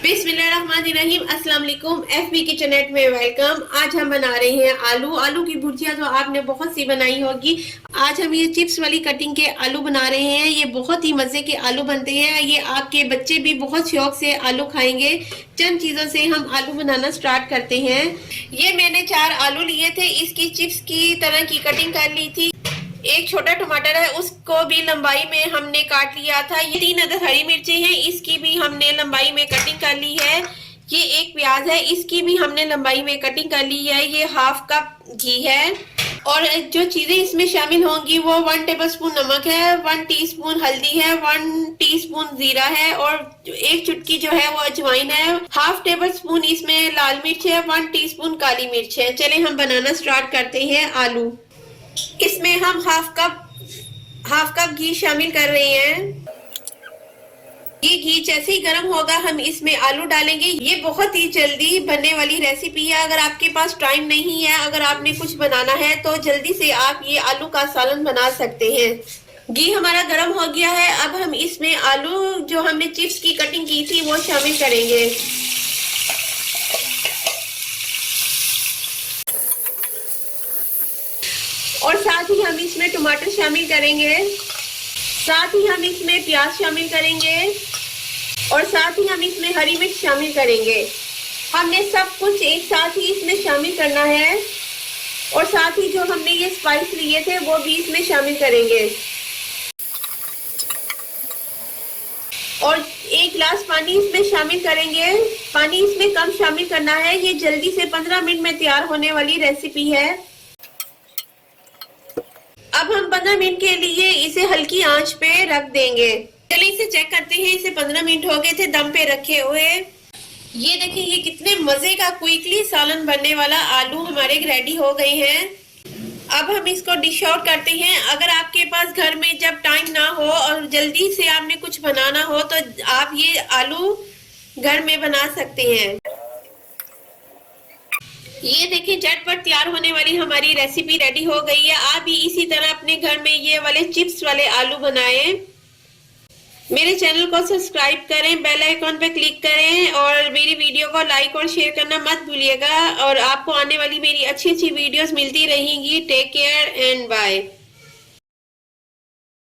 बिस्मिल्लाहिर्रहमानिर्रहीम। अस्सलाम वालेकुम। एफबी किचनेट में वेलकम। आज हम बना रहे हैं आलू की भुर्जिया, जो आपने बहुत सी बनाई होगी। आज हम ये चिप्स वाली कटिंग के आलू बना रहे हैं। ये बहुत ही मजे के आलू बनते हैं। ये आपके बच्चे भी बहुत शौक से आलू खाएंगे। चंद चीजों से हम आलू बनाना स्टार्ट करते हैं। ये मैंने 4 आलू लिए थे, इसकी चिप्स की तरह की कटिंग कर ली थी। एक छोटा टमाटर है, उसको भी लंबाई में हमने काट लिया था। ये 3 अदद हरी मिर्ची हैं, इसकी भी हमने लंबाई में कटिंग कर ली है। ये एक प्याज है, इसकी भी हमने लंबाई में कटिंग कर ली है। ये हाफ कप घी है और जो चीजें इसमें शामिल होंगी वो 1 टेबलस्पून नमक है, 1 टीस्पून हल्दी है, 1 टीस्पून जीरा है और 1 चुटकी जो है वो अजवाइन है। हाफ टेबल स्पून इसमें लाल मिर्च है, 1 टीस्पून काली मिर्च है। चले हम बनाना स्टार्ट करते हैं आलू। इसमें हम हाफ कप घी शामिल कर रहे हैं। ये घी जैसे ही गर्म होगा हम इसमें आलू डालेंगे। ये बहुत ही जल्दी बनने वाली रेसिपी है। अगर आपके पास टाइम नहीं है, अगर आपने कुछ बनाना है तो जल्दी से आप ये आलू का सालन बना सकते हैं। घी हमारा गर्म हो गया है। अब हम इसमें आलू जो हमने चिप्स की कटिंग की थी वो शामिल करेंगे और साथ ही हम इसमें टमाटर शामिल करेंगे, साथ ही हम इसमें प्याज शामिल करेंगे और साथ ही हम इसमें हरी मिर्च शामिल करेंगे। हमने सब कुछ एक साथ ही इसमें शामिल करना है और साथ ही जो हमने ये स्पाइस लिए थे वो भी इसमें शामिल करेंगे और 1 गिलास पानी इसमें शामिल करेंगे। पानी इसमें कम शामिल करना है। ये जल्दी से 15 मिनट में तैयार होने वाली रेसिपी है। अब हम 15 मिनट के लिए इसे हल्की आंच पे रख देंगे। चलिए इसे चेक करते हैं। इसे 15 मिनट हो गए थे दम पे रखे हुए। ये देखिए, ये कितने मजे का क्विकली सालन बनने वाला आलू हमारे रेडी हो गए हैं। अब हम इसको डिश आउट करते हैं। अगर आपके पास घर में जब टाइम ना हो और जल्दी से आपने कुछ बनाना हो तो आप ये आलू घर में बना सकते हैं। ये देखिए, झटपट तैयार होने वाली हमारी रेसिपी रेडी हो गई है। आप भी इसी तरह अपने घर में ये वाले चिप्स वाले आलू बनाएं। मेरे चैनल को सब्सक्राइब करें, बेल आइकॉन पे क्लिक करें और मेरी वीडियो को लाइक और शेयर करना मत भूलिएगा। और आपको आने वाली मेरी अच्छी अच्छी वीडियोस मिलती रहेंगी। Take care and bye.